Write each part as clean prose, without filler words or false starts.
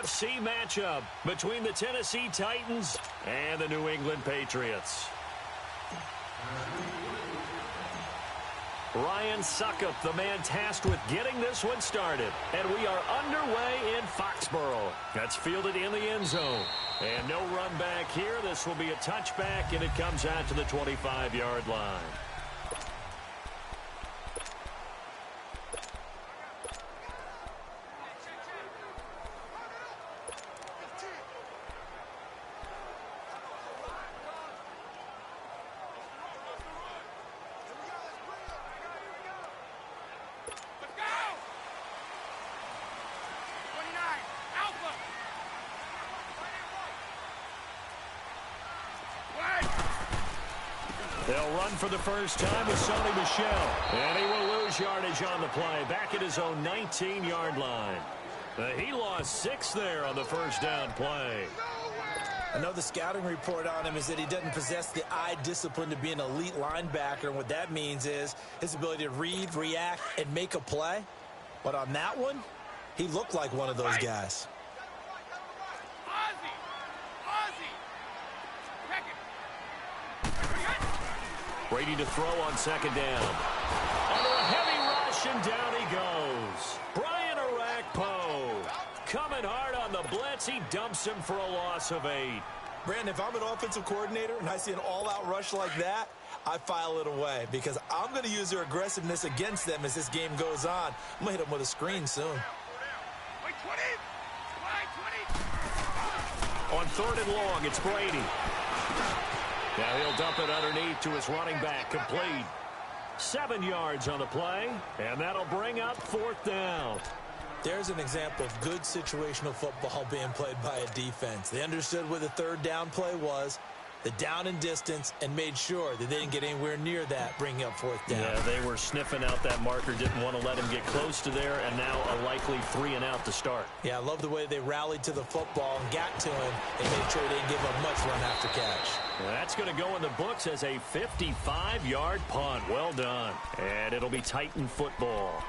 NFC matchup between the Tennessee Titans and the New England Patriots. Ryan Suckup, the man tasked with getting this one started. And we are underway in Foxborough. That's fielded in the end zone. And no run back here. This will be a touchback, and it comes out to the 25-yard line. They'll run for the first time with Sonny Michel. And he will lose yardage on the play. Back at his own 19-yard line. He lost 6 there on the first down play. I know the scouting report on him is that he doesn't possess the eye discipline to be an elite linebacker. And what that means is his ability to read, react, and make a play. But on that one, he looked like one of those guys. Ready to throw on second down. Under a heavy rush, and down he goes. Brian Orakpo coming hard on the blitz. He dumps him for a loss of 8. Brandon, if I'm an offensive coordinator and I see an all-out rush like that, I file it away because I'm going to use their aggressiveness against them as this game goes on. I'm going to hit them with a screen soon. On 3rd and long, it's Brady. Now he'll dump it underneath to his running back, complete. 7 yards on the play, and that'll bring up 4th down. There's an example of good situational football being played by a defense. They understood where the 3rd down play was, the down and distance, and made sure that they didn't get anywhere near that, bringing up 4th down. Yeah, they were sniffing out that marker, didn't want to let him get close to there, and now a likely 3 and out to start. Yeah, I love the way they rallied to the football and got to him and made sure they didn't give up much run after catch. That's going to go in the books as a 55-yard punt. Well done. And it'll be Titan football.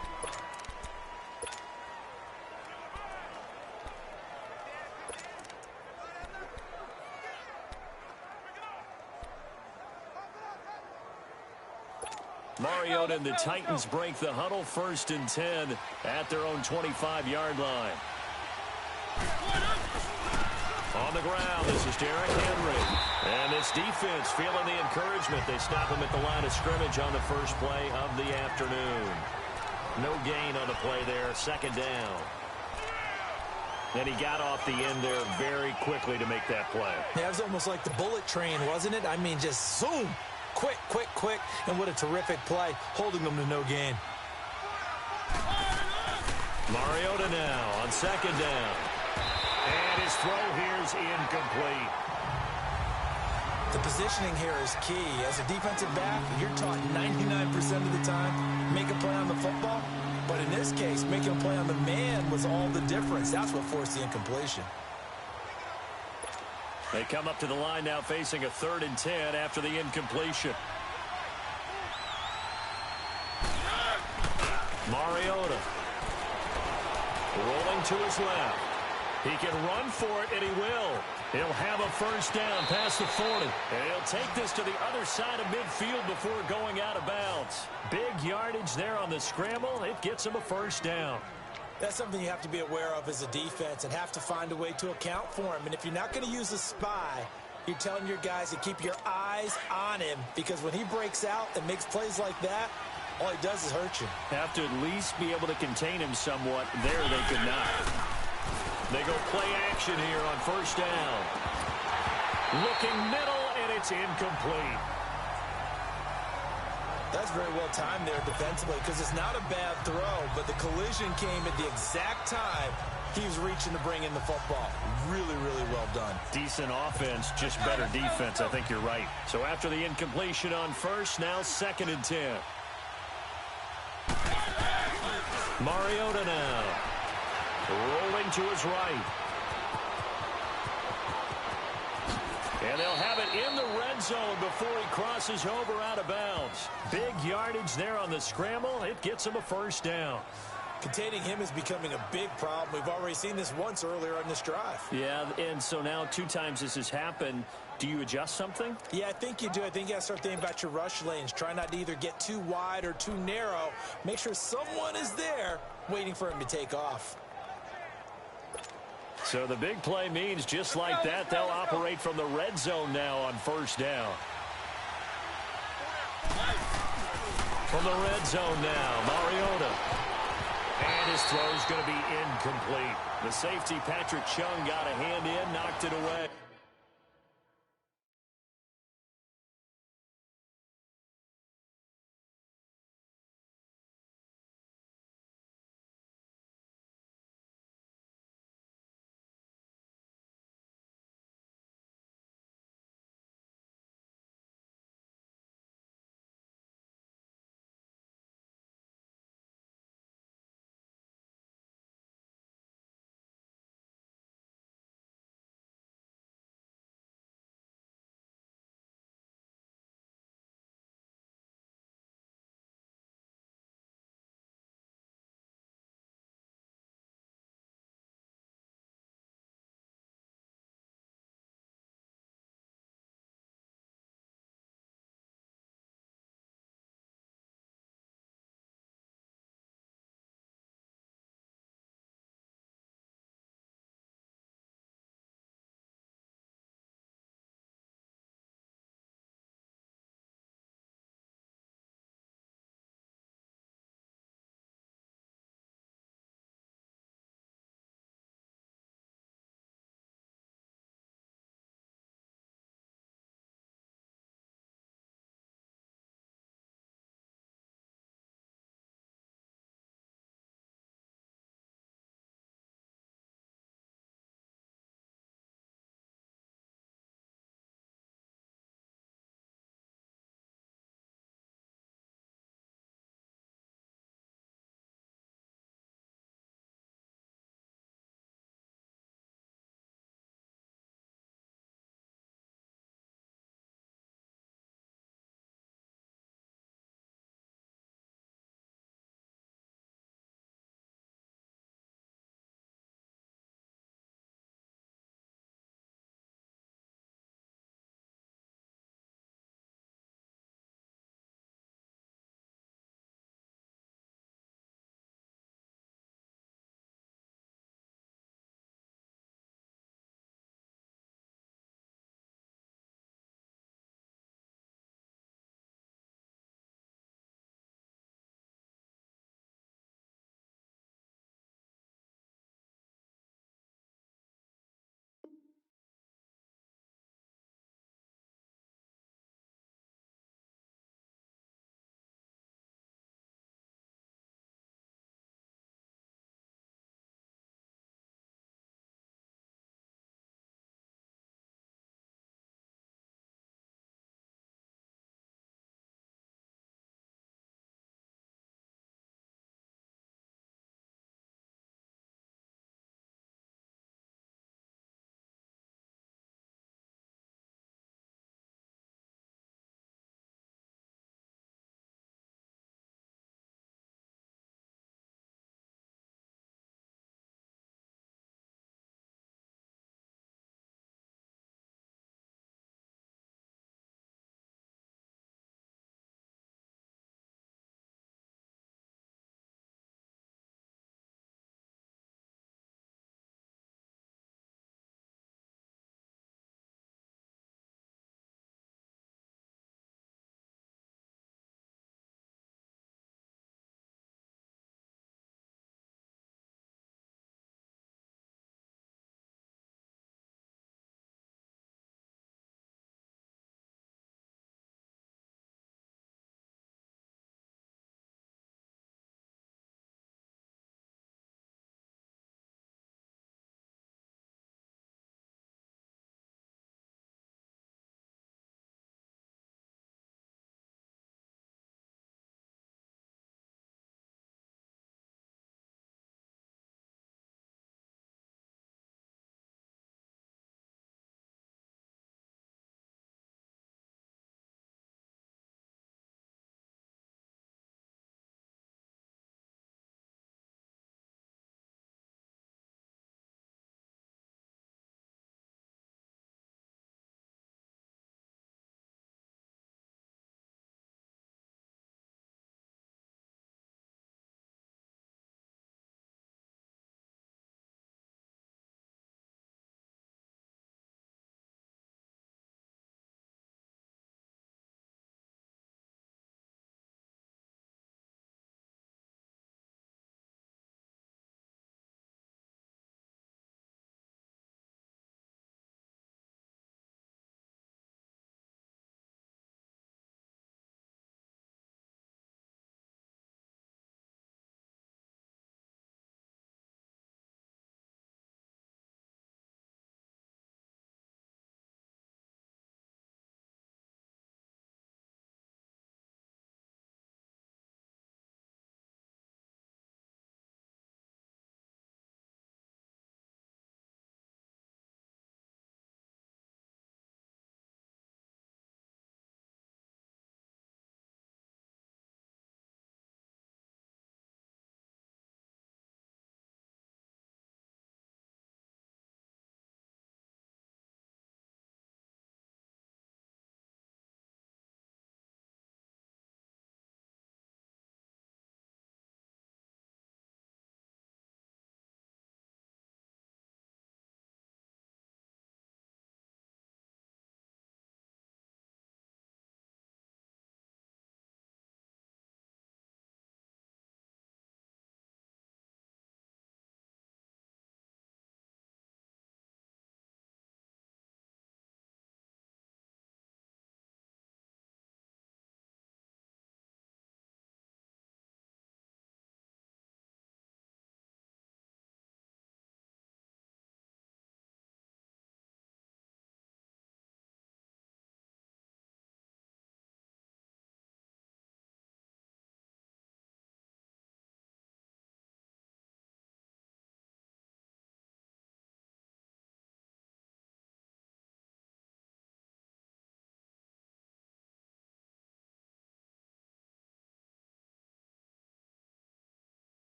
Mariota and the Titans break the huddle, 1st and 10 at their own 25-yard line. On the ground, this is Derrick Henry. And this defense feeling the encouragement. They stop him at the line of scrimmage on the first play of the afternoon. No gain on the play there, 2nd down. And he got off the end there very quickly to make that play. Yeah, it was almost like the bullet train, wasn't it? I mean, just zoom. Quick, quick, quick. And what a terrific play, holding them to no gain. Mariota now on 2nd down. And his throw here is incomplete. The positioning here is key. As a defensive back, you're taught 99% of the time, make a play on the football. But in this case, making a play on the man was all the difference. That's what forced the incompletion. They come up to the line now facing a 3rd and 10 after the incompletion. Mariota rolling to his left. He can run for it, and he will. He'll have a first down past the 40. And he'll take this to the other side of midfield before going out of bounds. Big yardage there on the scramble. It gets him a first down. That's something you have to be aware of as a defense and have to find a way to account for him. And if you're not going to use a spy, you're telling your guys to keep your eyes on him, because when he breaks out and makes plays like that, all he does is hurt you. Have to at least be able to contain him somewhat. There they could not. They go play action here on first down. Looking middle, and it's incomplete. That's very well timed there defensively, because it's not a bad throw, but the collision came at the exact time he was reaching to bring in the football. Really, really well done. Decent offense, just better defense. I think you're right. So after the incompletion on first, now 2nd and 10. Mariota now. Rolling to his right. And they'll have it in the red zone before he crosses over out of bounds. Big yardage there on the scramble. It gets him a first down. Containing him is becoming a big problem. We've already seen this once earlier on this drive. Yeah, and so now 2 times this has happened. Do you adjust something? Yeah, I think you do. I think you got to start thinking about your rush lanes. Try not to either get too wide or too narrow. Make sure someone is there waiting for him to take off. So the big play means just like that, they'll operate from the red zone now on first down. From the red zone now, Mariota. And his throw's going to be incomplete. The safety, Patrick Chung, got a hand in, knocked it away.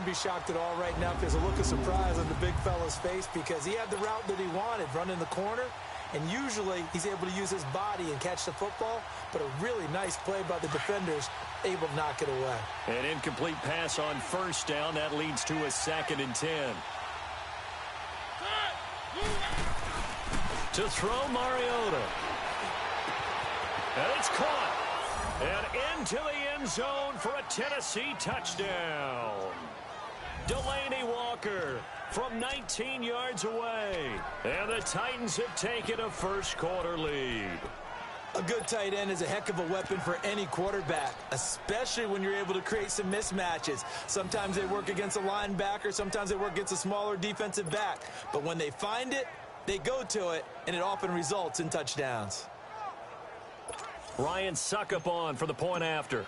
wouldn't be shocked at all right now if there's a look of surprise on the big fella's face because he had the route that he wanted, running the corner, and usually he's able to use his body and catch the football, but a really nice play by the defenders, able to knock it away. An incomplete pass on first down. That leads to a 2nd and 10. To throw Mariota. And it's caught. And into the end zone for a Tennessee touchdown. Delaney Walker from 19 yards away. And the Titans have taken a first-quarter lead. A good tight end is a heck of a weapon for any quarterback, especially when you're able to create some mismatches. Sometimes they work against a linebacker, sometimes they work against a smaller defensive back. But when they find it, they go to it, and it often results in touchdowns. Ryan Suckup on for the point after.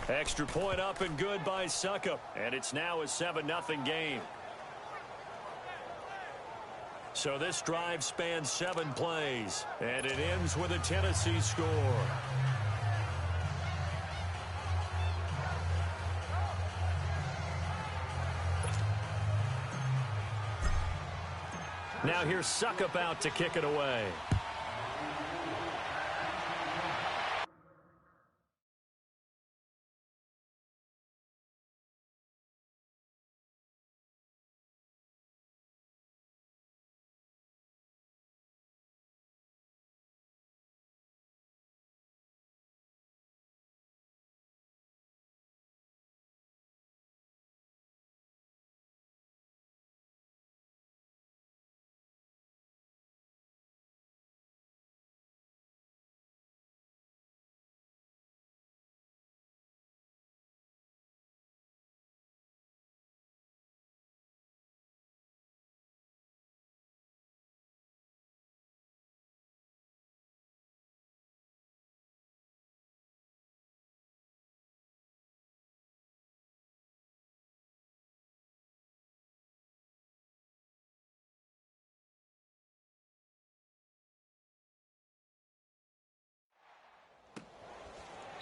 Extra point up and good by Suckup. And it's now a 7-0 game. So this drive spans 7 plays, and it ends with a Tennessee score. Now here's Suckup out to kick it away.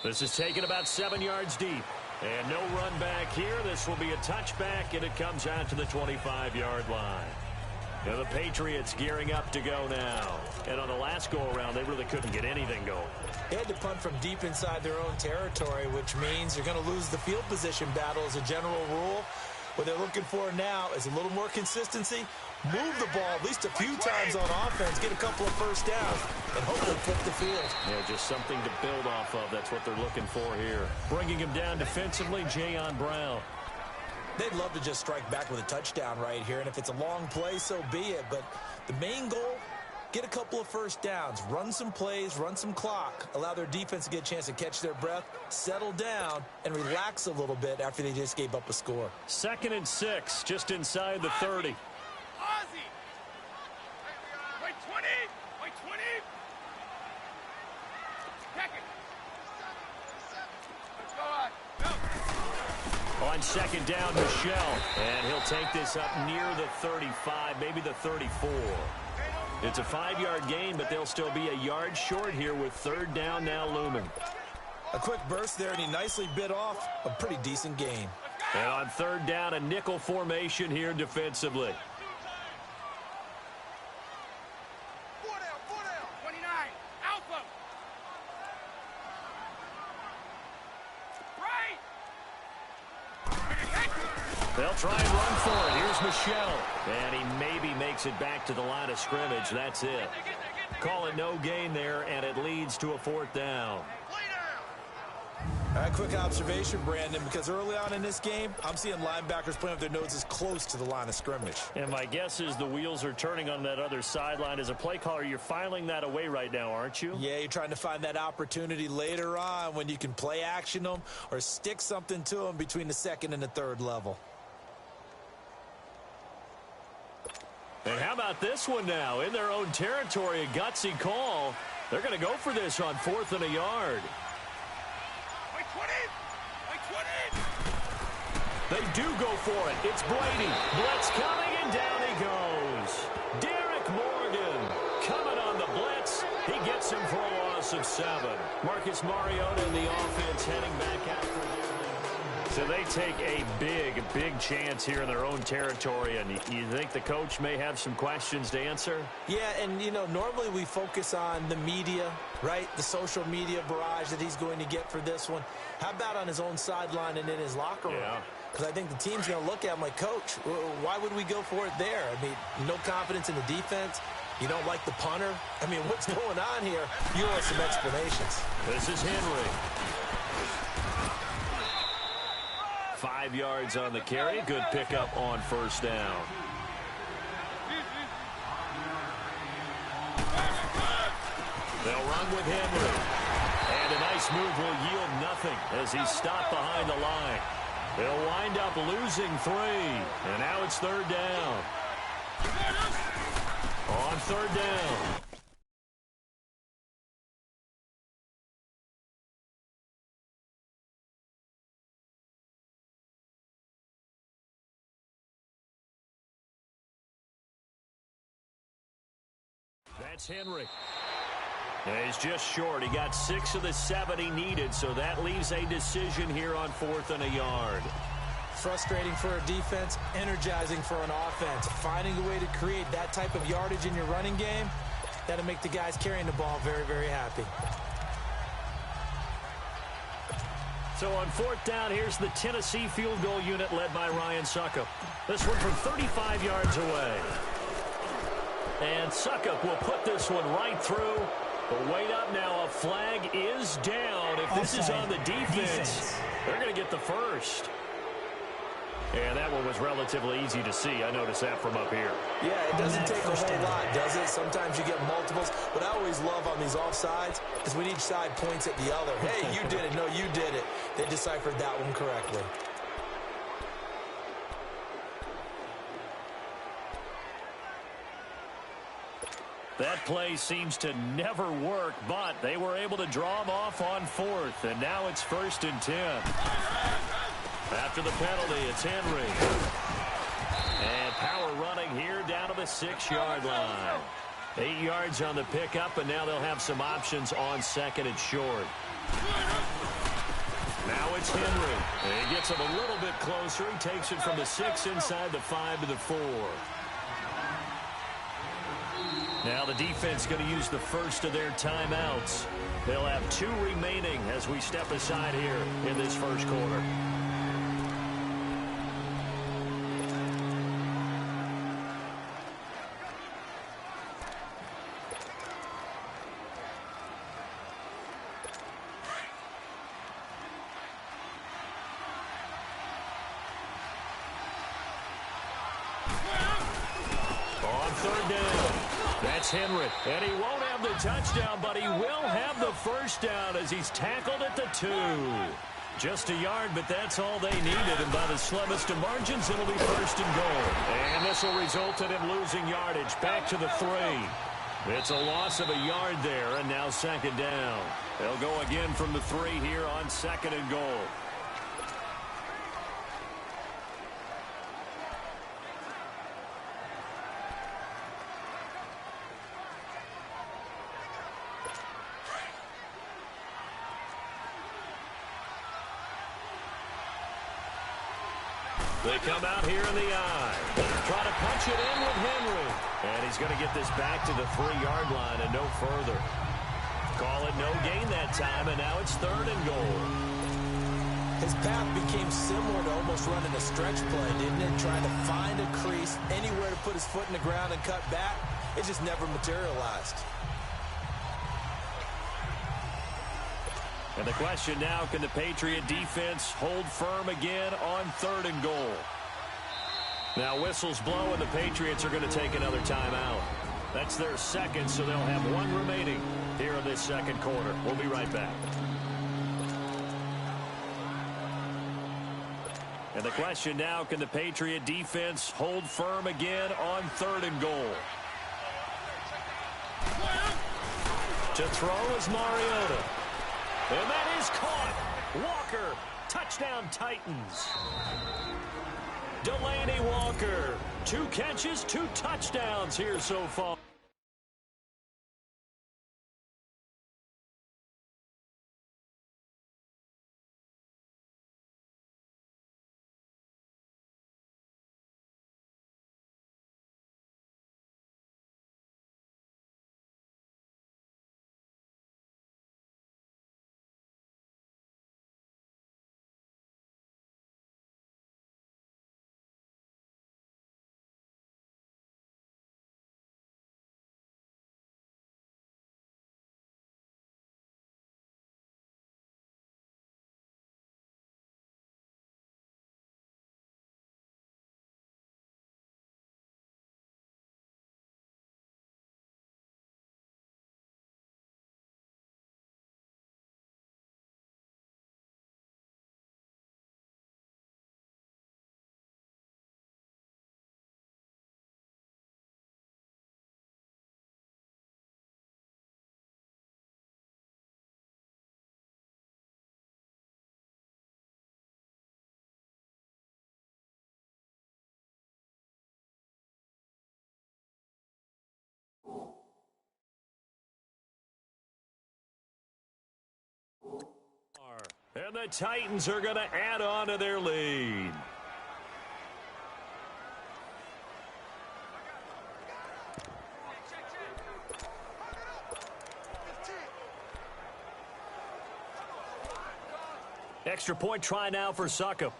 This is taken about 7 yards deep. And no run back here. This will be a touchback, and it comes out to the 25-yard line. Now the Patriots gearing up to go now. And on the last go-around, they really couldn't get anything going. They had to punt from deep inside their own territory, which means you're going to lose the field position battle as a general rule. What they're looking for now is a little more consistency, move the ball at least a few times on offense, get a couple of first downs, and hopefully flip the field. Yeah, just something to build off of. That's what they're looking for here. Bringing him down defensively, Jayon Brown. They'd love to just strike back with a touchdown right here, and if it's a long play, so be it. But the main goal, get a couple of first downs, run some plays, run some clock, allow their defense to get a chance to catch their breath, settle down, and relax a little bit after they just gave up a score. 2nd and 6, just inside the 30. Wait 20! Wait 20! Check it! Let's go on. Go! On 2nd down, Michelle. And he'll take this up near the 35, maybe the 34. It's a 5-yard gain, but they'll still be a yard short here with 3rd down now looming. A quick burst there, and he nicely bit off a pretty decent gain. And on 3rd down, a nickel formation here defensively. 4 down, 29, Alpha. Right. They'll try and run for it. Here's Michelle. And he maybe makes it back to the line of scrimmage. That's it. Call it no gain there, and it leads to a 4th down. All right, quick observation, Brandon, because early on in this game, I'm seeing linebackers playing with their noses close to the line of scrimmage. And my guess is the wheels are turning on that other sideline. As a play caller, you're filing that away right now, aren't you? Yeah, you're trying to find that opportunity later on when you can play action them or stick something to them between the 2nd and the 3rd level. And how about this one now? In their own territory, a gutsy call. They're going to go for this on 4th and a yard. Wait 20! Wait 20! They do go for it. It's Brady. Blitz coming, and down he goes. Derek Morgan coming on the blitz. He gets him for a loss loss of 7. Marcus Mariota and the offense heading back out for their. So they take a big chance here in their own territory, and you think the coach may have some questions to answer? Yeah, and, you know, normally we focus on the media, right? The social media barrage that he's going to get for this one. How about on his own sideline and in his locker room? Yeah. Because I think the team's going to look at him like, Coach, why would we go for it there? I mean, no confidence in the defense. You don't like the punter. I mean, what's going on here? You want some explanations. This is Henry. 5 yards on the carry. Good pickup on first down. They'll run with Henry. And a nice move will yield nothing as he's stopped behind the line. They'll wind up losing 3. And now it's third down. On third down. That's Henry. And he's just short. He got 6 of the 7 he needed, so that leaves a decision here on 4th and a yard. Frustrating for a defense, energizing for an offense. Finding a way to create that type of yardage in your running game, that'll make the guys carrying the ball very happy. So on 4th down, here's the Tennessee field goal unit led by Ryan Suckup. This one from 35 yards away. And Suckup will put this one right through. But wait up now, a flag is down. If this is on the defense, they're going to get the first. And that one was relatively easy to see. I noticed that from up here. Yeah, it doesn't take a whole lot, does it? Sometimes you get multiples. What I always love on these offsides is when each side points at the other. Hey, you did it. No, you did it. They deciphered that one correctly. That play seems to never work, but they were able to draw him off on 4th, and now it's 1st and 10. After the penalty, it's Henry. And power running here down to the 6-yard line. 8 yards on the pickup, and now they'll have some options on 2nd and short. Now it's Henry. And he gets him a little bit closer. He takes it from the 6 inside the 5 to the 4. Now the defense going to use the first of their timeouts. They'll have 2 remaining as we step aside here in this first quarter. On 3rd down. That's Henry, and he won't have the touchdown, but he will have the first down as he's tackled at the 2. Just a yard, but that's all they needed, and by the slimmest of margins, it'll be 1st and goal. And this will result in him losing yardage back to the 3. It's a loss of a yard there, and now 2nd down. They'll go again from the 3 here on 2nd and goal. They come out here in the eye. Try to punch it in with Henry. And he's going to get this back to the 3-yard line and no further. Call it no gain that time, and now it's 3rd and goal. His path became similar to almost running a stretch play, didn't it? Trying to find a crease, anywhere to put his foot in the ground and cut back. It just never materialized. And the question now, can the Patriot defense hold firm again on 3rd and goal? Now whistles blow, and the Patriots are going to take another timeout. That's their 2nd, so they'll have 1 remaining here in this 2nd quarter. We'll be right back. And the question now, can the Patriot defense hold firm again on 3rd and goal? To throw is Mariota. And that is caught. Walker, touchdown Titans. Delaney Walker, 2 catches, 2 touchdowns here so far. And the Titans are going to add on to their lead. Extra point try now for Suckup.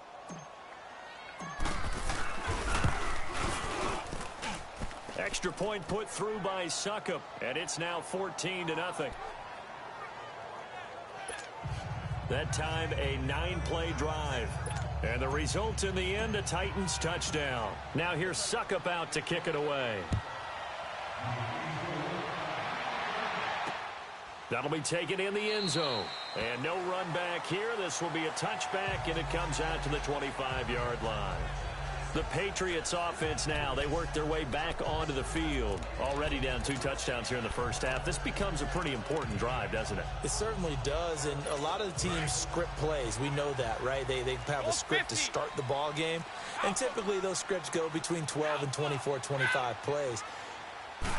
Extra point put through by Suckup, and it's now 14-0. That time, a 9-play drive. And the result in the end, a Titans touchdown. Now here's Suckup out to kick it away. That'll be taken in the end zone. And no run back here. This will be a touchback, and it comes out to the 25-yard line. The Patriots offense now, they work their way back onto the field. Already down 2 touchdowns here in the first half. This becomes a pretty important drive, doesn't it? It certainly does, and a lot of the teams script plays. We know that, right? They have a script to start the ball game, and typically those scripts go between 12 and 24, 25 plays.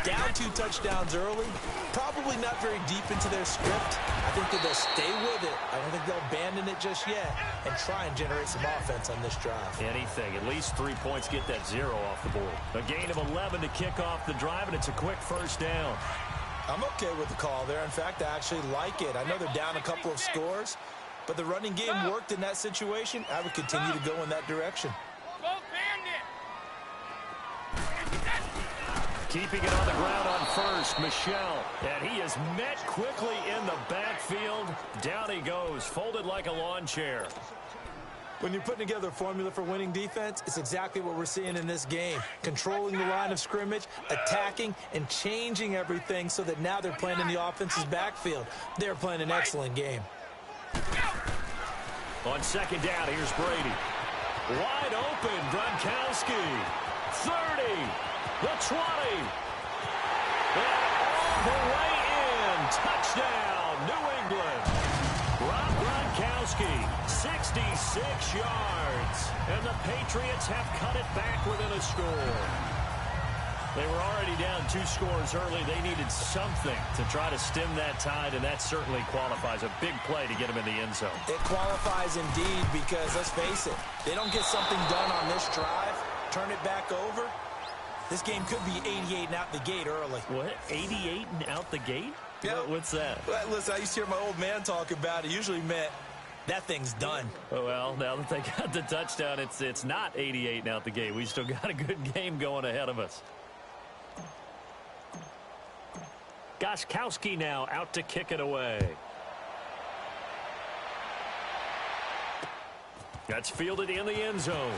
Down 2 touchdowns early, probably not very deep into their script. I think that they'll stay with it. I don't think they'll abandon it just yet and try and generate some offense on this drive. Anything. At least 3 points, get that 0 off the board. A gain of 11 to kick off the drive, and it's a quick first down. I'm okay with the call there. In fact, I actually like it. I know they're down a couple of scores, but the running game worked in that situation. I would continue to go in that direction. Keeping it on the ground on first, Michel. And he is met quickly in the backfield. Down he goes, folded like a lawn chair. When you're putting together a formula for winning defense, it's exactly what we're seeing in this game. Controlling the line of scrimmage, attacking, and changing everything so that now they're playing in the offense's backfield. They're playing an excellent game. On second down, here's Brady. Wide open, Gronkowski. 30. The 20. And all the way in. Touchdown, New England. Rob Gronkowski, 66 yards. And the Patriots have cut it back within a score. They were already down 2 scores early. They needed something to try to stem that tide, and that certainly qualifies. A big play to get them in the end zone. It qualifies indeed because, let's face it, they don't get something done on this drive, turn it back over, this game could be 88 and out the gate early. What? 88 and out the gate? Yep. What's that? Well, listen, I used to hear my old man talk about it. Usually meant that thing's done. Oh, well, now that they got the touchdown, it's not 88 and out the gate. We still got a good game going ahead of us. Gostkowski now out to kick it away. That's fielded in the end zone.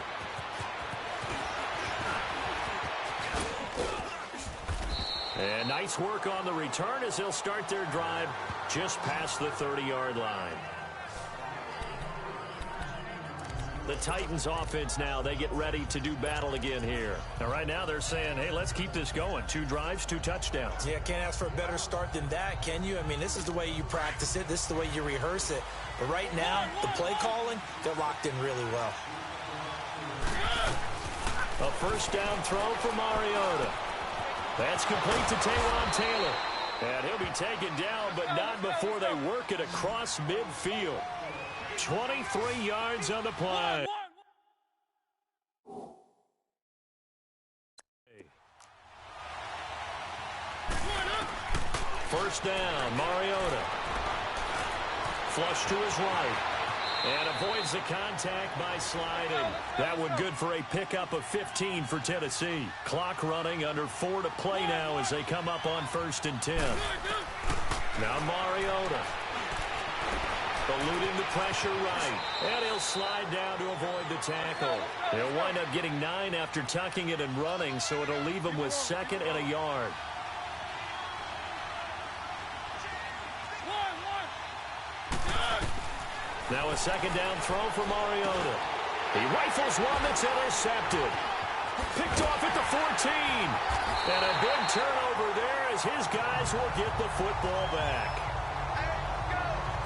And nice work on the return as they'll start their drive just past the 30-yard line. The Titans offense now, they get ready to do battle again here. Now, right now they're saying, hey, let's keep this going. 2 drives, 2 touchdowns. Yeah, can't ask for a better start than that, can you? I mean, this is the way you practice it. This is the way you rehearse it. But right now, the play calling, they're locked in really well. A first down throw for Mariota. That's complete to Taywan Taylor. And he'll be taken down, but not before they work it across midfield. 23 yards on the play. First down, Mariota. Flush to his right. And avoids the contact by sliding. That one good for a pickup of 15 for Tennessee. Clock running, under 4 to play now as they come up on 1st and 10. Now Mariota. Eluding the pressure right. And he'll slide down to avoid the tackle. He'll wind up getting 9 after tucking it and running, so it'll leave him with 2nd and a yard. Now a 2nd down throw for Mariota. He rifles one that's intercepted. Picked off at the 14. And a big turnover there as his guys will get the football back.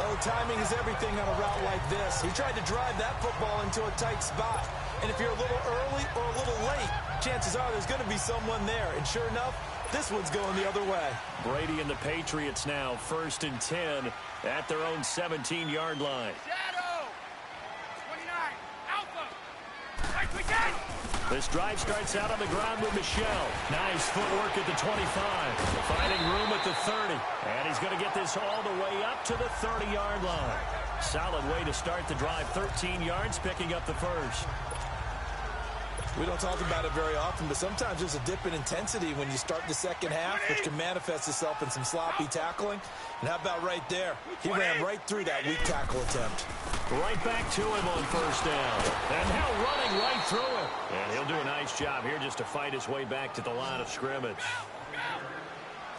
Oh, timing is everything on a route like this. He tried to drive that football into a tight spot. And if you're a little early or a little late, chances are there's going to be someone there. And sure enough, this one's going the other way. Brady and the Patriots now 1st and 10 at their own 17-yard line. Shadow! This drive starts out on the ground with Michel. Nice footwork at the 25. Finding room at the 30. And he's going to get this all the way up to the 30-yard line. Solid way to start the drive. 13 yards, picking up the first. We don't talk about it very often, but sometimes there's a dip in intensity when you start the second half, which can manifest itself in some sloppy tackling. And how about right there? He ran right through that weak tackle attempt. Right back to him on first down. And now running right through him. And he'll do a nice job here just to fight his way back to the line of scrimmage.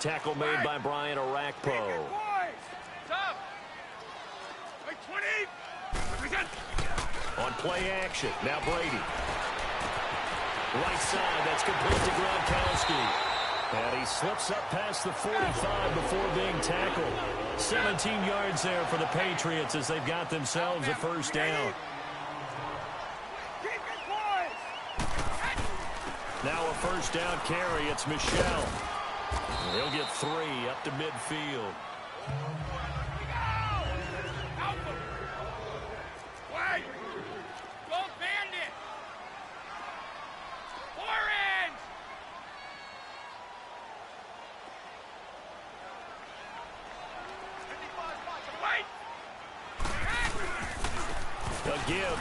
Tackle made by Brian Arakpo. On play action, now Brady. Right side, that's complete to Gronkowski. And he slips up past the 45 before being tackled. 17 yards there for the Patriots as they've got themselves a first down. Now a first down carry, it's Michel. He'll get 3 up to midfield.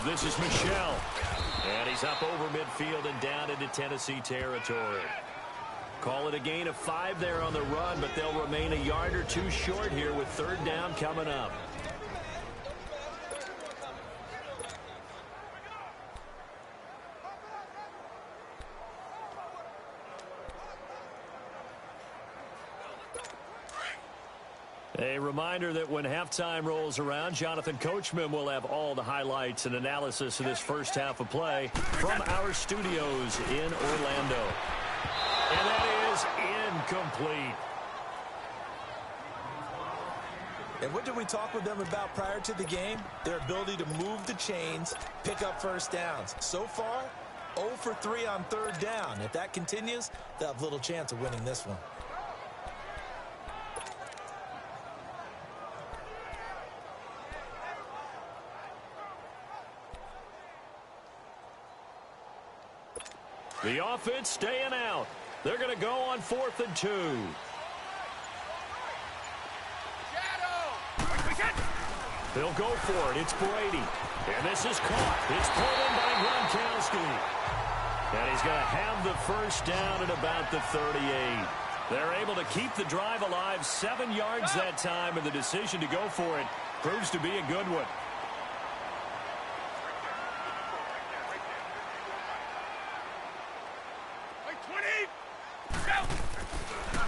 This is Michel. And he's up over midfield and down into Tennessee territory. Call it a gain of 5 there on the run, but they'll remain a yard or 2 short here with third down coming up. A reminder that when halftime rolls around, Jonathan Coachman will have all the highlights and analysis of this first half of play from our studios in Orlando. And that is incomplete. And what did we talk with them about prior to the game? Their ability to move the chains, pick up first downs. So far, 0 for 3 on third down. If that continues, they'll have little chance of winning this one. The offense staying out. They're going to go on 4th and 2. They'll go for it. It's Brady. And this is caught. It's pulled in by Gronkowski. And he's going to have the first down at about the 38. They're able to keep the drive alive 7 yards that time, and the decision to go for it proves to be a good one.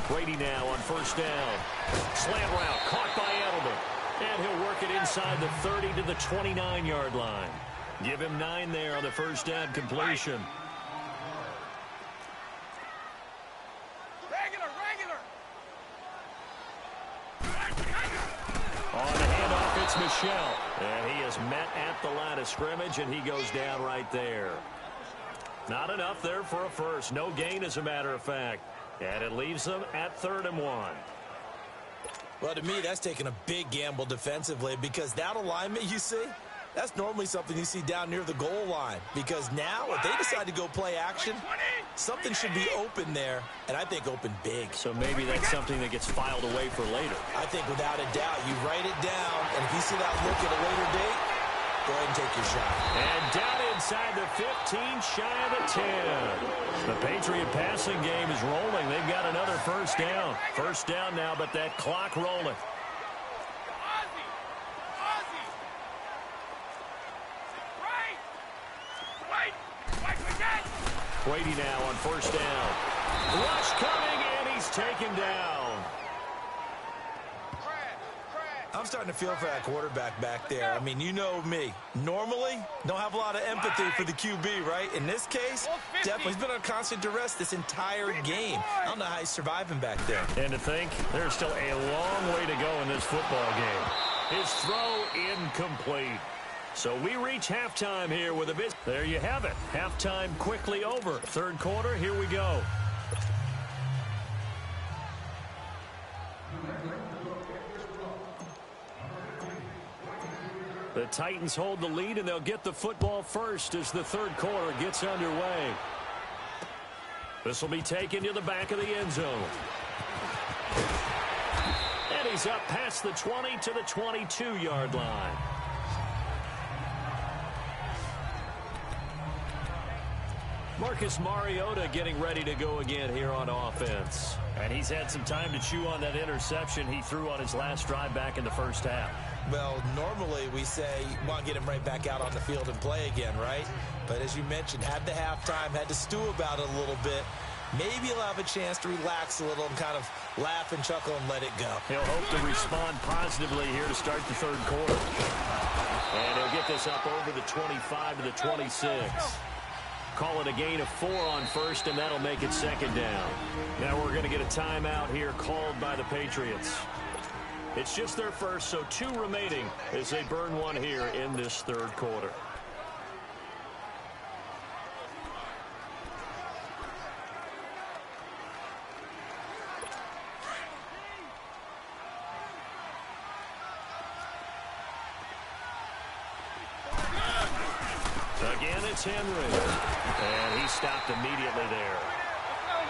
Brady now on first down. Slant route caught by Edelman. And he'll work it inside the 30 to the 29-yard line. Give him 9 there on the first down completion. Regular. On the handoff, it's Michel. And he is met at the line of scrimmage, and he goes down right there. Not enough there for a first. No gain, as a matter of fact. And it leaves them at 3rd and 1. Well, to me, that's taking a big gamble defensively because that alignment you see, that's normally something you see down near the goal line. Because now, if they decide to go play action, something should be open there, and I think open big. So maybe that's something that gets filed away for later. I think without a doubt, you write it down, and if you see that look at a later date, go ahead and take your shot. And down inside the 15, shy of the 10. The Patriot passing game is rolling. They've got another first down. First down now, but that clock rolling. Brady now on first down. Rush coming, and he's taken down. I'm starting to feel for that quarterback back there. I mean, you know me. Normally, don't have a lot of empathy for the QB, right? In this case, definitely. He's been on constant duress this entire game. I don't know how he's surviving back there. And to think, there's still a long way to go in this football game. His throw incomplete. So we reach halftime here with a bit. There you have it. Halftime quickly over. Third quarter, here we go. The Titans hold the lead, and they'll get the football first as the third quarter gets underway. This will be taken to the back of the end zone. And he's up past the 20 to the 22-yard line. Marcus Mariota getting ready to go again here on offense. And he's had some time to chew on that interception he threw on his last drive back in the first half. Well, normally we say you want to get him right back out on the field and play again, right? But as you mentioned, had the halftime, had to stew about it a little bit. Maybe he'll have a chance to relax a little and kind of laugh and chuckle and let it go. He'll hope to respond positively here to start the third quarter. And he'll get this up over the 25 to the 26. Call it a gain of 4 on first, and that'll make it second down. Now we're going to get a timeout here called by the Patriots. It's just their first, so 2 remaining as they burn one here in this third quarter. Again, it's Henry. And he stopped immediately there.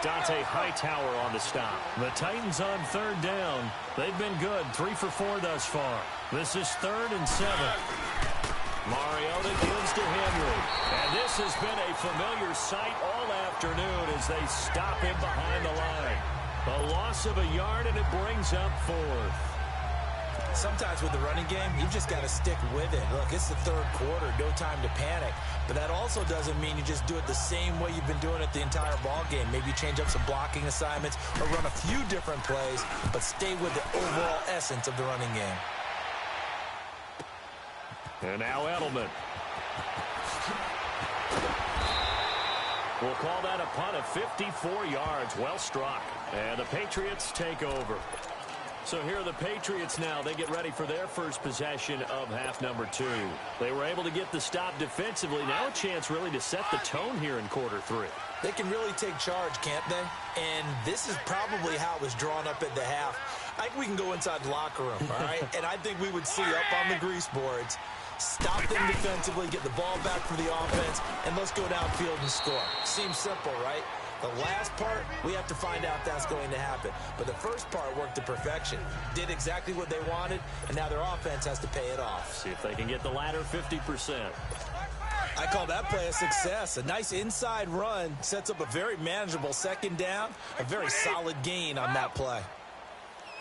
Dante Hightower on the stop. The Titans on third down. They've been good, 3 for 4 thus far. This is 3rd and 7. Mariota gives to Henry. And this has been a familiar sight all afternoon as they stop him behind the line. A loss of a yard, and it brings up 4th. Sometimes with the running game, you've just got to stick with it. Look, it's the third quarter, no time to panic. But that also doesn't mean you just do it the same way you've been doing it the entire ball game. Maybe change up some blocking assignments or run a few different plays, but stay with the overall essence of the running game. And now Edelman. We'll call that a punt of 54 yards. Well struck. And the Patriots take over. So here are the Patriots now. They get ready for their first possession of half number 2. They were able to get the stop defensively. Now a chance really to set the tone here in quarter 3. They can really take charge, can't they? And this is probably how it was drawn up at the half. I think we can go inside the locker room, all right? And I think we would see up on the grease boards, stop them defensively, get the ball back for the offense, and let's go downfield and score. Seems simple, right? The last part, we have to find out if that's going to happen. But the first part worked to perfection. Did exactly what they wanted, and now their offense has to pay it off. See if they can get the latter 50%. I call that play a success. A nice inside run sets up a very manageable second down. A very solid gain on that play.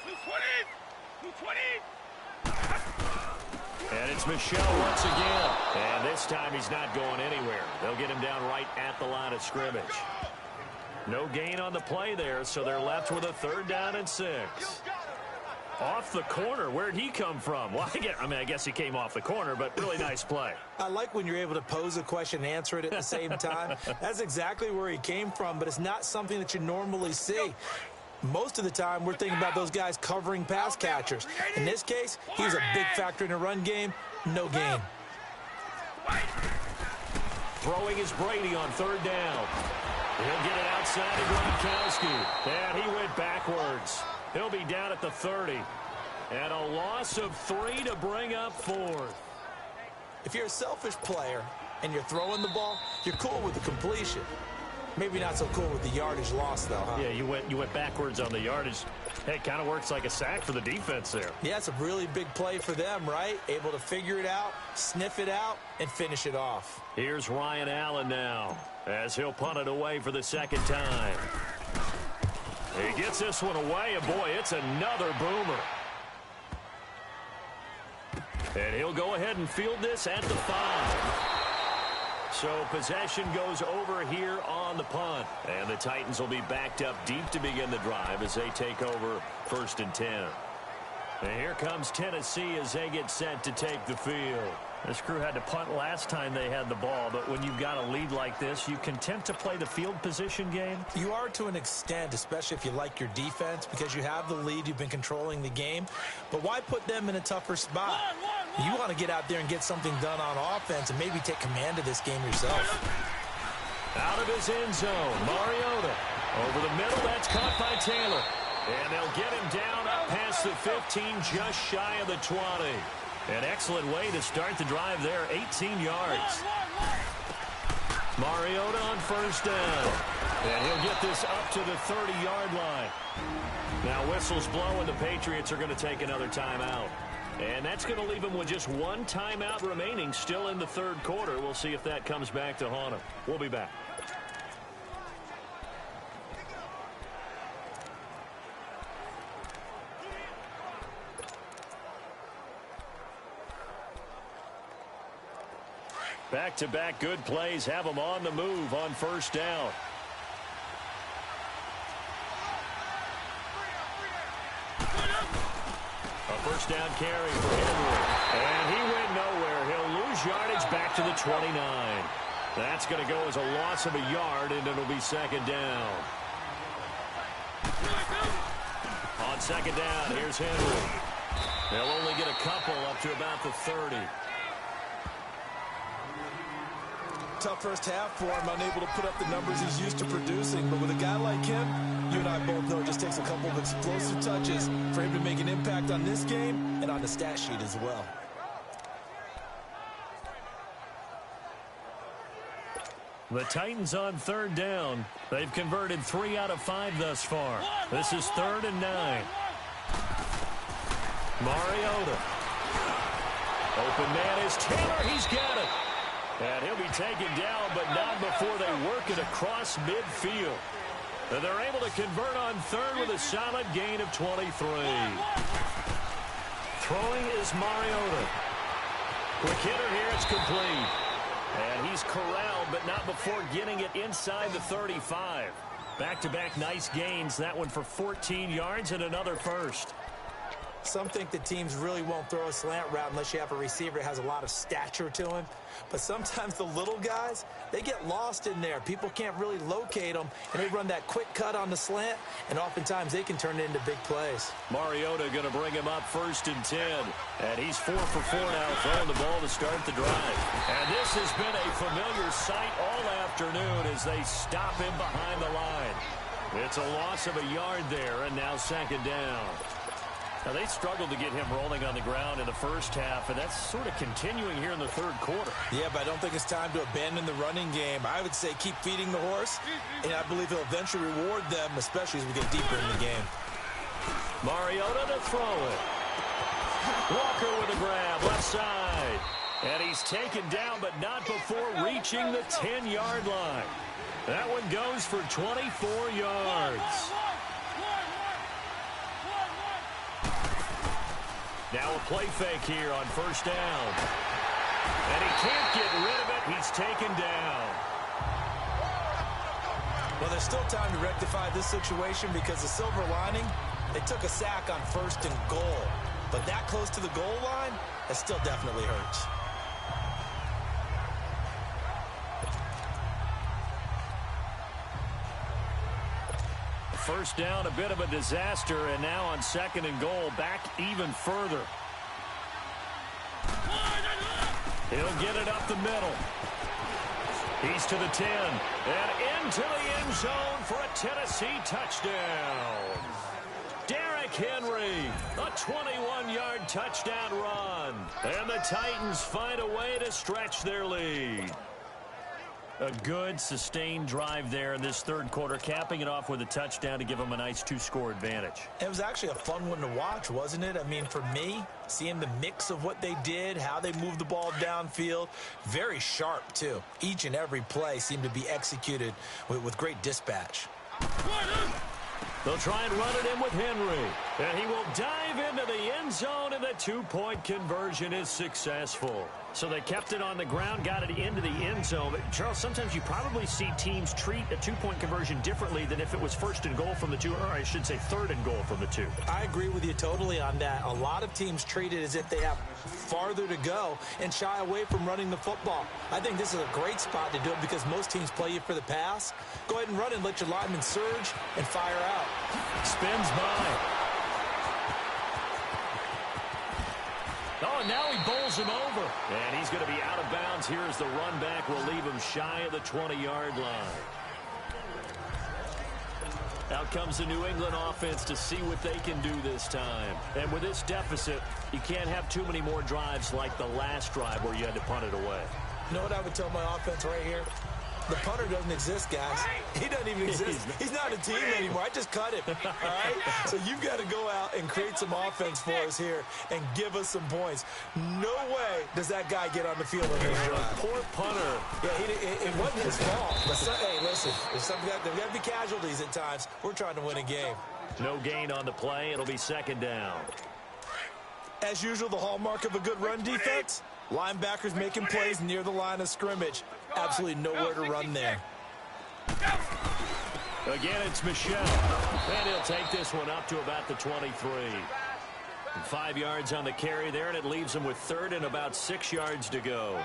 220! And it's Michel once again. And this time he's not going anywhere. They'll get him down right at the line of scrimmage. No gain on the play there, so they're left with a 3rd down and 6. Off the corner. Where'd he come from? Well, I guess he came off the corner, but really nice play. I like when you're able to pose a question and answer it at the same time. That's exactly where he came from, but it's not something that you normally see. Most of the time, we're thinking about those guys covering pass catchers. In this case, he was a big factor in the run game. No gain. Throwing is Brady on 3rd down. He'll get it outside to Gronkowski. And he went backwards. He'll be down at the 30. And a loss of 3 to bring up 4th. If you're a selfish player and you're throwing the ball, you're cool with the completion. Maybe not so cool with the yardage loss, though, huh? Yeah, you went backwards on the yardage. Hey, it kind of works like a sack for the defense there. Yeah, it's a really big play for them, right? Able to figure it out, sniff it out, and finish it off. Here's Ryan Allen now as he'll punt it away for the 2nd time. He gets this one away, and boy, it's another boomer. And he'll go ahead and field this at the 5. So possession goes over here on the punt. And the Titans will be backed up deep to begin the drive as they take over 1st and 10. And here comes Tennessee as they get set to take the field. This crew had to punt last time they had the ball, but when you've got a lead like this, you content to play the field position game? You are to an extent, especially if you like your defense, because you have the lead, you've been controlling the game. But why put them in a tougher spot? You want to get out there and get something done on offense and maybe take command of this game yourself. Out of his end zone, Mariota. Over the middle, that's caught by Taylor. And they'll get him down up past the 15, just shy of the 20. An excellent way to start the drive there, 18 yards. Mariota on 1st down. And he'll get this up to the 30-yard line. Now whistles blow, and the Patriots are going to take another timeout. And that's going to leave them with just one timeout remaining still in the third quarter. We'll see if that comes back to haunt them. We'll be back. Back-to-back good plays have them on the move on first down. A first down carry for Henry. And he went nowhere. He'll lose yardage back to the 29. That's going to go as a loss of a yard, and it'll be second down. On second down, here's Henry. They'll only get a couple up to about the 30. Tough first half for him, unable to put up the numbers he's used to producing. But with a guy like him, you and I both know it just takes a couple of explosive touches for him to make an impact on this game and on the stat sheet as well. The Titans on third down. They've converted 3 out of 5 thus far. This is 3rd and 9. Mariota. Open man is Taylor. He's got it. And he'll be taken down, but not before they work it across midfield. And they're able to convert on third with a solid gain of 23. Throwing is Mariota. Quick hitter here, it's complete. And he's corralled, but not before getting it inside the 35. Back-to-back nice gains, that one for 14 yards and another first. Some think that teams really won't throw a slant route unless you have a receiver that has a lot of stature to him. But sometimes the little guys, they get lost in there. People can't really locate them, and they run that quick cut on the slant, and oftentimes they can turn it into big plays. Mariota going to bring him up 1st and 10. And he's 4 for 4 now, throwing the ball to start the drive. And this has been a familiar sight all afternoon as they stop him behind the line. It's a loss of a yard there, and now second down. Now, they struggled to get him rolling on the ground in the first half, and that's sort of continuing here in the third quarter. Yeah, but I don't think it's time to abandon the running game. I would say keep feeding the horse, and I believe he'll eventually reward them, especially as we get deeper in the game. Mariota to throw it. Walker with a grab, left side. And he's taken down, but not before reaching the 10-yard line. That one goes for 24 yards. Now a play fake here on first down. And he can't get rid of it. He's taken down. Well, there's still time to rectify this situation because the silver lining, they took a sack on 1st and goal. But that close to the goal line, that still definitely hurts. First down, a bit of a disaster, and now on 2nd and goal, back even further. He'll get it up the middle. He's to the 10, and into the end zone for a Tennessee touchdown. Derrick Henry, a 21-yard touchdown run, and the Titans find a way to stretch their lead. A good, sustained drive there in this third quarter, capping it off with a touchdown to give them a nice 2-score advantage. It was actually a fun one to watch, wasn't it? I mean, for me, seeing the mix of what they did, how they moved the ball downfield, very sharp, too. Each and every play seemed to be executed with great dispatch. They'll try and run it in with Henry. And he will dive into the end zone, and the 2-point conversion is successful. So they kept it on the ground, got it into the end zone. But Charles, sometimes you probably see teams treat a 2-point conversion differently than if it was 1st and goal from the 2, or I should say 3rd and goal from the 2. I agree with you totally on that. A lot of teams treat it as if they have farther to go and shy away from running the football. I think this is a great spot to do it because most teams play you for the pass. Go ahead and run and let your linemen surge and fire out. Spins by. Oh, and now he bowls him over. And he's going to be out of bounds here as the run back will leave him shy of the 20-yard line. Out comes the New England offense to see what they can do this time. And with this deficit, you can't have too many more drives like the last drive where you had to punt it away. You know what I would tell my offense right here? The punter doesn't exist, guys. He doesn't even exist. He's not a team anymore. I just cut him, all right? So you've got to go out and create some offense for us here and give us some points. No way does that guy get on the field on this drive. Poor punter. Yeah, it wasn't his fault. But hey, listen, there's got to be casualties at times. We're trying to win a game. No gain on the play. It'll be second down. As usual, the hallmark of a good run defense, linebackers making plays near the line of scrimmage. Absolutely nowhere to run there. Again, it's Michel. And he'll take this one up to about the 23. And 5 yards on the carry there, and it leaves him with third and about 6 yards to go.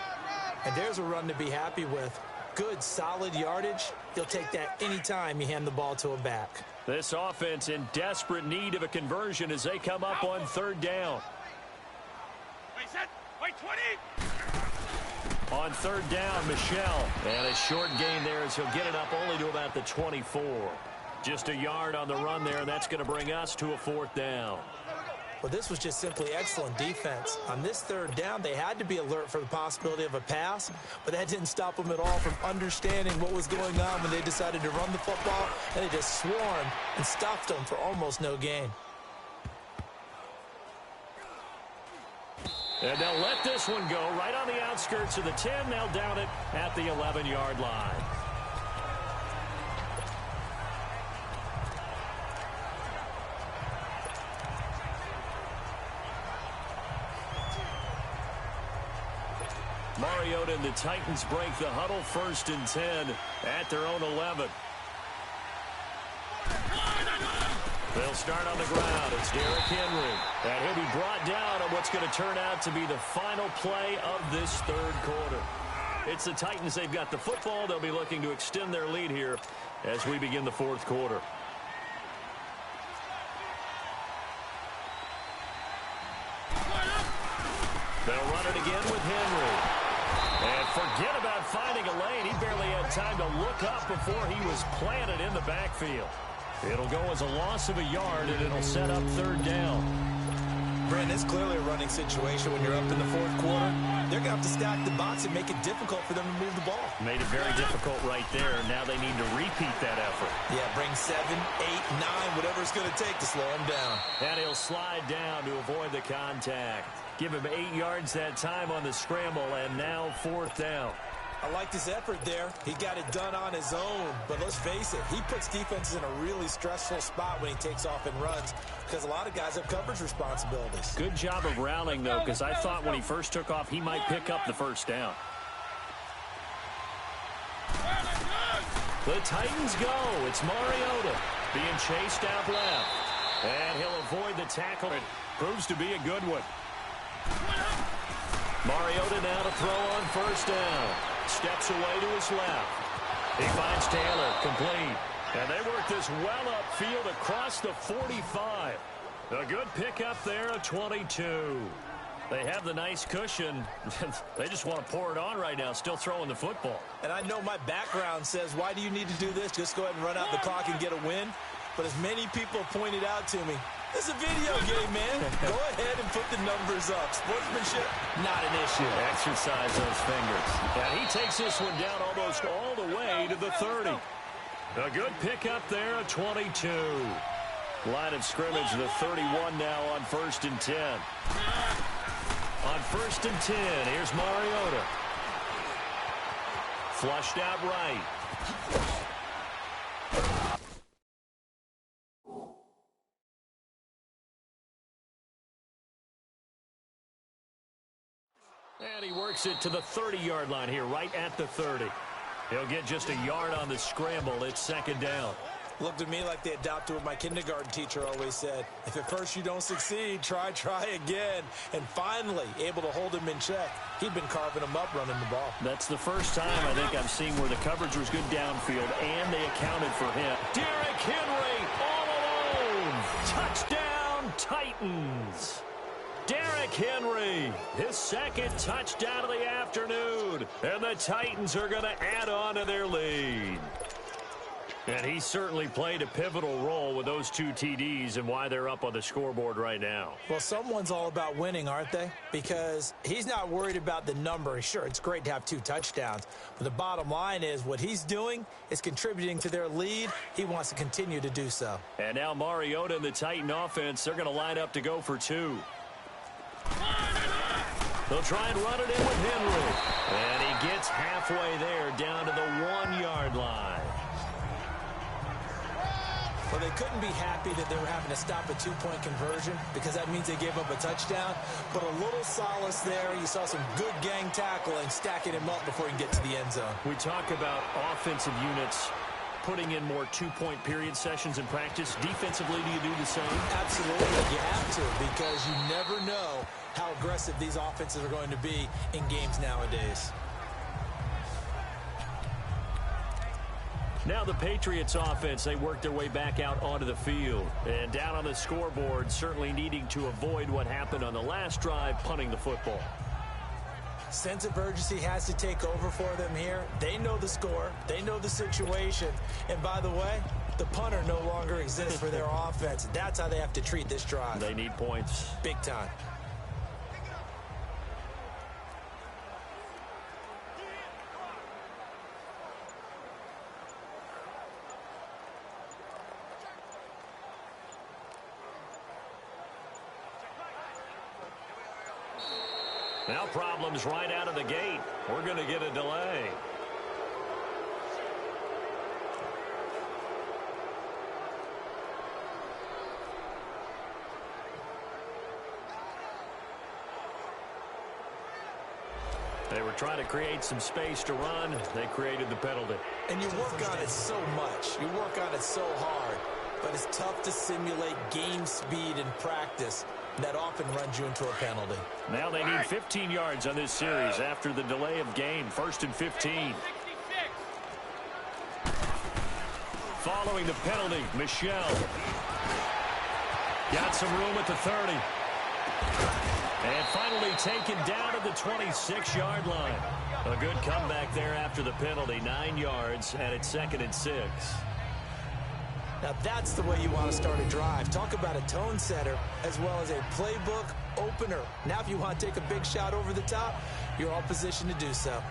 And there's a run to be happy with. Good, solid yardage. You'll take that anytime you hand the ball to a back. This offense in desperate need of a conversion as they come up on third down. Wait, set. Wait, 20. On third down, Michel. And a short gain there as he'll get it up only to about the 24. Just a yard on the run there, and that's going to bring us to a fourth down. Well, this was just simply excellent defense. On this third down, they had to be alert for the possibility of a pass, but that didn't stop them at all from understanding what was going on when they decided to run the football, and they just swarmed and stopped them for almost no gain. And they'll let this one go right on the outskirts of the 10. They'll down it at the 11-yard line. Mariota and the Titans break the huddle, 1st and 10 at their own 11. They'll start on the ground. It's Derrick Henry. And he'll be brought down on what's going to turn out to be the final play of this third quarter. It's the Titans. They've got the football. They'll be looking to extend their lead here as we begin the fourth quarter. They'll run it again with Henry. And forget about finding a lane. He barely had time to look up before he was planted in the backfield. It'll go as a loss of a yard, and it'll set up third down. Brent, it's clearly a running situation when you're up in the fourth quarter. They're going to have to stack the box and make it difficult for them to move the ball. Made it very difficult right there. Now they need to repeat that effort. Yeah, bring 7, 8, 9, whatever it's going to take to slow him down. And he'll slide down to avoid the contact. Give him 8 yards that time on the scramble, and now fourth down. I liked his effort there. He got it done on his own. But let's face it, he puts defenses in a really stressful spot when he takes off and runs because a lot of guys have coverage responsibilities. Good job of rallying, though, because I thought when he first took off, he might pick up the first down. The Titans go. It's Mariota being chased out left. And he'll avoid the tackle. It proves to be a good one. Mariota now to throw on first down. Steps away to his left. He finds Taylor, complete. And they work this well upfield across the 45. A good pickup there, a 22. They have the nice cushion. They just want to pour it on right now, still throwing the football. And I know my background says, why do you need to do this? Just go ahead and run out the clock and get a win. But as many people pointed out to me, it's a video game, man. Go ahead and put the numbers up. Sportsmanship, not an issue. Exercise those fingers. And he takes this one down almost all the way to the 30. A good pickup there, a 22. Line of scrimmage, the 31 now on 1st and 10. On 1st and 10, here's Mariota. Flushed out right. And he works it to the 30-yard line here, right at the 30. He'll get just a yard on the scramble. It's second down. Looked to me like they adopted what my kindergarten teacher always said. If at first you don't succeed, try again. And finally, able to hold him in check. He'd been carving him up running the ball. That's the first time I think I've seen where the coverage was good downfield, and they accounted for him. Derrick Henry all alone. Touchdown, Titans. Derrick Henry, his second touchdown of the afternoon. And the Titans are going to add on to their lead. And he certainly played a pivotal role with those 2 TDs and why they're up on the scoreboard right now. Well, someone's all about winning, aren't they? Because he's not worried about the number. Sure, it's great to have 2 touchdowns. But the bottom line is what he's doing is contributing to their lead. He wants to continue to do so. And now Mariota and the Titan offense, they're going to line up to go for 2. They'll try and run it in with Henry. And he gets halfway there down to the 1-yard line. Well, they couldn't be happy that they were having to stop a 2-point conversion because that means they gave up a touchdown. But a little solace there. You saw some good gang tackling, stacking him up before he can get to the end zone. We talk about offensive units putting in more 2-point period sessions in practice. Defensively, do you do the same? Absolutely. You have to because you never know how aggressive these offenses are going to be in games nowadays. Now the Patriots offense, they work their way back out onto the field. And down on the scoreboard, certainly needing to avoid what happened on the last drive, punting the football. Sense of urgency has to take over for them here. They know the score. They know the situation. And by the way, the punter no longer exists for their offense. That's how they have to treat this drive. They need points. Big time. Now problems right out of the gate. We're going to get a delay. They were trying to create some space to run. They created the penalty. And you work on it so much. You work on it so hard. But it's tough to simulate game speed in practice. That often runs you into a penalty. Now they need 15 yards on this series after the delay of game. 1st and 15. Following the penalty, Michelle. Got some room at the 30. And finally taken down at the 26-yard line. A good comeback there after the penalty. 9 yards, and it's 2nd and 6. Now that's the way you want to start a drive. Talk about a tone setter as well as a playbook opener. Now if you want to take a big shot over the top, you're all positioned to do so.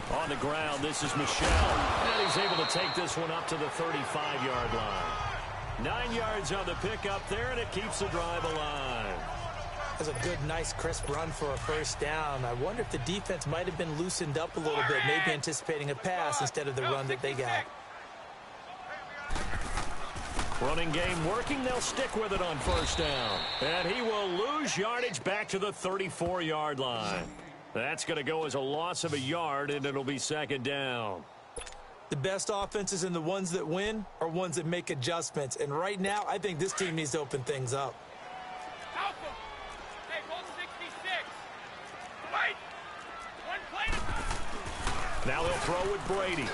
On the ground, this is Michelle. And he's able to take this one up to the 35-yard line. 9 yards on the pickup there, and it keeps the drive alive. That's a good, nice, crisp run for a first down. I wonder if the defense might have been loosened up a little bit, maybe anticipating a pass instead of the run that they got. Running game working. They'll stick with it on first down. And he will lose yardage back to the 34-yard line. That's going to go as a loss of a yard, and it'll be 2nd down. The best offenses and the ones that win are ones that make adjustments. And right now, I think this team needs to open things up. Hey, hold 66. Wait. One play. Now they'll throw with Brady.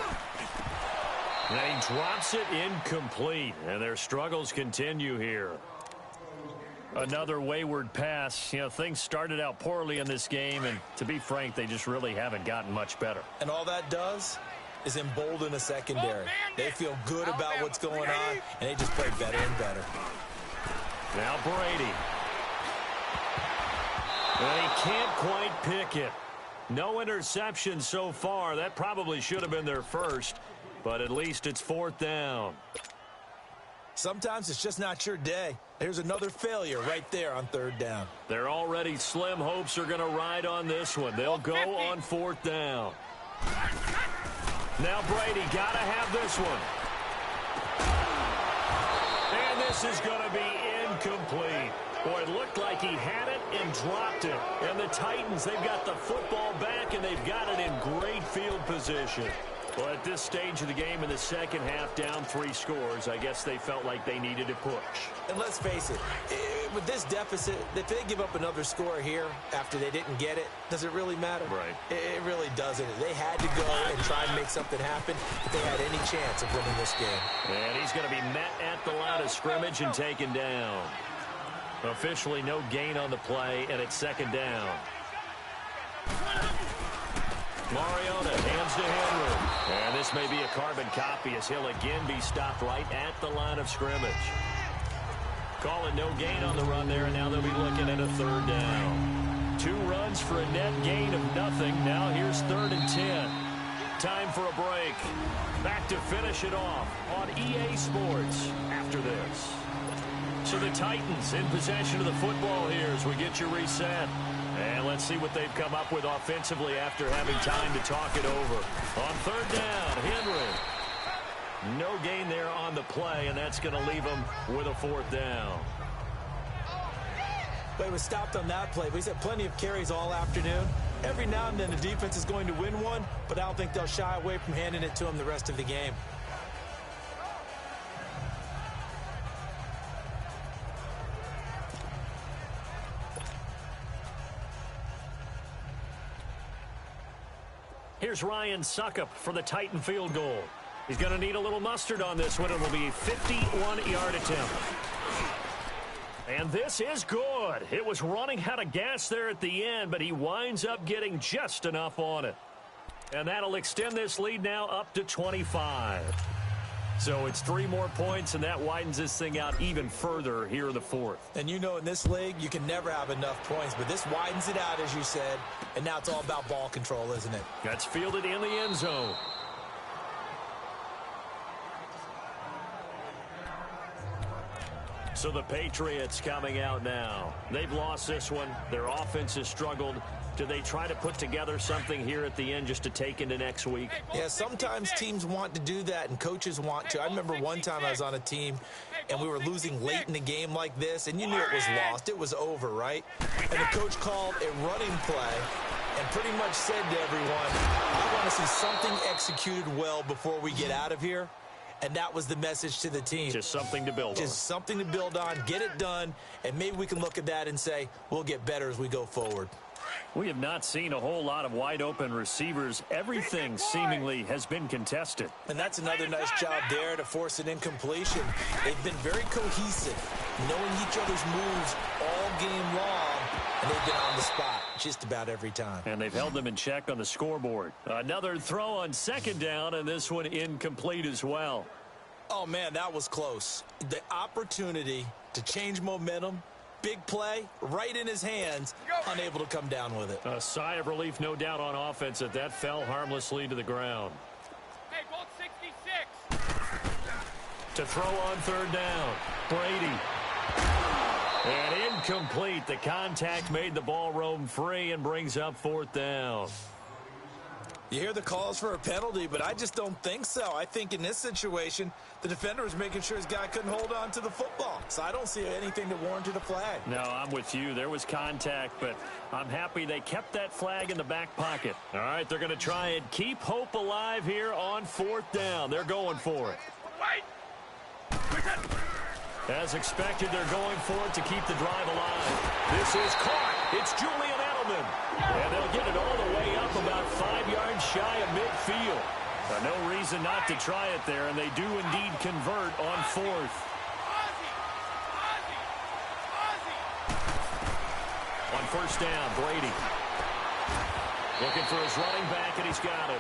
And he drops it incomplete. And their struggles continue here. Another wayward pass. You know, things started out poorly in this game, and to be frank, they just really haven't gotten much better. And all that does is embolden a secondary. They feel good about what's going on, and they just play better and better. Now Brady. And he can't quite pick it. No interception so far. That probably should have been their first, but at least it's 4th down. Sometimes it's just not your day. Here's another failure right there on 3rd down. Their already slim hopes are going to ride on this one. They'll go on 4th down. Now Brady got to have this one. And this is going to be incomplete. Boy, it looked like he had it and dropped it. And the Titans, they've got the football back, and they've got it in great field position. Well, at this stage of the game in the second half, down 3 scores, I guess they felt like they needed to push. And let's face it, with this deficit, if they give up another score here after they didn't get it, does it really matter? Right. It really doesn't. They had to go and try and make something happen if they had any chance of winning this game. And he's going to be met at the line of scrimmage and taken down. Officially no gain on the play, and it's second down. Mariota hands to Henry. And this may be a carbon copy as he'll again be stopped right at the line of scrimmage. Calling no gain on the run there, and now they'll be looking at a third down. 2 runs for a net gain of nothing. Now here's 3rd and 10. Time for a break. Back to finish it off on EA Sports after this. So the Titans in possession of the football here as we get you reset. And let's see what they've come up with offensively after having time to talk it over. On 3rd down, Henry. No gain there on the play, and that's going to leave them with a 4th down. But he was stopped on that play. But he's had plenty of carries all afternoon. Every now and then the defense is going to win one, but I don't think they'll shy away from handing it to him the rest of the game. Here's Ryan Suckup for the Titan field goal. He's going to need a little mustard on this one. It will be a 51-yard attempt. And this is good. It was running out of gas there at the end, but he winds up getting just enough on it. And that'll extend this lead now up to 25. So it's 3 more points, and that widens this thing out even further here in the 4th. And you know in this league, you can never have enough points, but this widens it out, as you said, and now it's all about ball control, isn't it? That's fielded in the end zone. So the Patriots coming out now. They've lost this one. Their offense has struggled. Do they try to put together something here at the end just to take into next week? Yeah, sometimes teams want to do that and coaches want to. I remember one time I was on a team and we were losing late in the game like this, and you knew it was lost. It was over, right? And the coach called a running play and pretty much said to everyone, I want to see something executed well before we get out of here. And that was the message to the team. Just something to build on. Just something to build on, get it done, and maybe we can look at that and say, we'll get better as we go forward. We have not seen a whole lot of wide-open receivers. Everything seemingly has been contested. And that's another nice job there to force an incompletion. They've been very cohesive, knowing each other's moves all game long, and they've been on the spot just about every time. And they've held them in check on the scoreboard. Another throw on 2nd down, and this one incomplete as well. Oh, man, that was close. The opportunity to change momentum, big play, right in his hands, unable to come down with it. A sigh of relief, no doubt, on offense that that fell harmlessly to the ground. Hey, ball 66. To throw on 3rd down, Brady. And incomplete. The contact made the ball roam free and brings up 4th down. You hear the calls for a penalty, but I just don't think so. I think in this situation, the defender was making sure his guy couldn't hold on to the football. So I don't see anything that warranted a flag. No, I'm with you. There was contact, but I'm happy they kept that flag in the back pocket. All right, they're going to try and keep hope alive here on 4th down. They're going for it. Wait. As expected, they're going for it to keep the drive alive. This is caught. It's Julian Edelman. And they'll get it all the way up about 5 yards shy of midfield. No reason not to try it there, and they do indeed convert on 4th. On 1st down, Brady. Looking for his running back, and he's got him.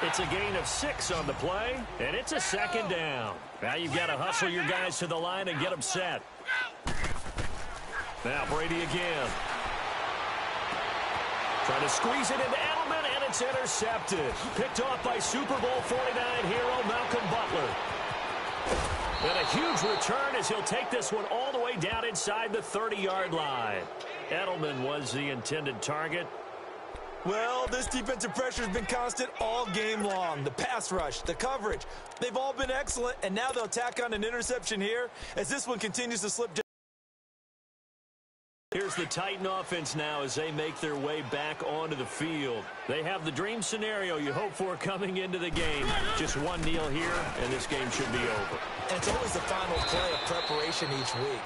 It's a gain of 6 on the play, and it's a 2nd down. Now you've got to hustle your guys to the line and get them set. Now Brady again. Trying to squeeze it into Edelman, and it's intercepted. Picked off by Super Bowl 49 hero Malcolm Butler. And a huge return as he'll take this one all the way down inside the 30-yard line. Edelman was the intended target. Well, this defensive pressure has been constant all game long. The pass rush, the coverage, they've all been excellent, and now they'll tack on an interception here as this one continues to slip down. Here's the Titan offense now as they make their way back onto the field. They have the dream scenario you hope for coming into the game. Just one kneel here, and this game should be over. And it's always the final play of preparation each week.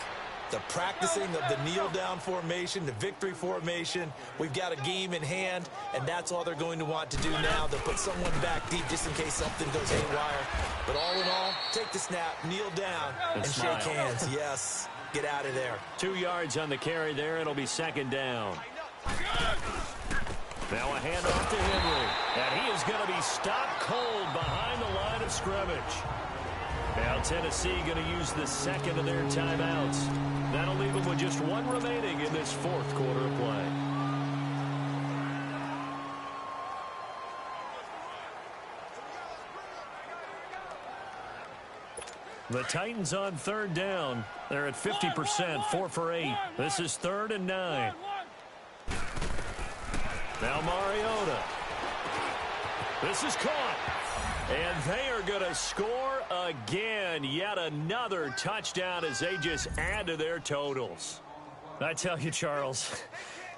The practicing of the kneel-down formation, the victory formation. We've got a game in hand, and that's all they're going to want to do now. They'll put someone back deep just in case something goes haywire. But all in all, take the snap, kneel down, and shake hands. Yes, get out of there. 2 yards on the carry there. It'll be second down. Now a handoff to Henry. And he is going to be stopped cold behind the line of scrimmage. Now Tennessee going to use the second of their timeouts. That'll leave them with just one remaining in this fourth quarter of play. The Titans on third down. They're at 50%, 4 for 8. This is 3rd and 9. Now Mariota. This is caught. And they are going to score again. Yet another touchdown as they just add to their totals. I tell you, Charles,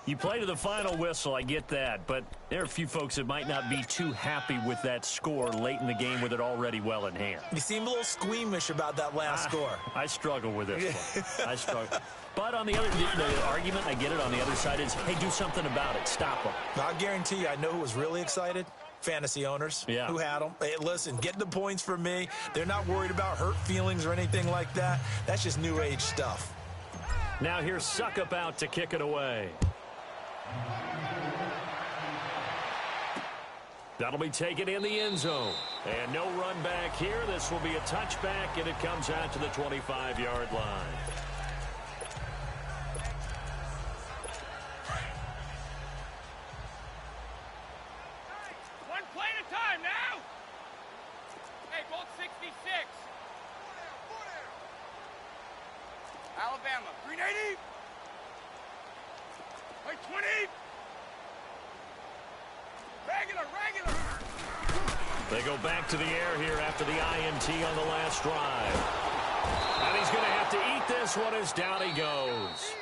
you play to the final whistle, I get that. But there are a few folks that might not be too happy with that score late in the game with it already well in hand. You seem a little squeamish about that last score. I struggle with this one. I struggle. But on the other, the argument, I get it, on the other side is, hey, do something about it. Stop them. I guarantee you, I know who was really excited. Fantasy owners who had them. Hey, listen, get the points for me. They're not worried about hurt feelings or anything like that. That's just new age stuff. Now here's Suckup out to kick it away. That'll be taken in the end zone. And no run back here. This will be a touchback, and it comes out to the 25-yard line. Alabama, 380. Wait, 20. Regular. They go back to the air here after the INT on the last drive. And he's going to have to eat this one as down he goes.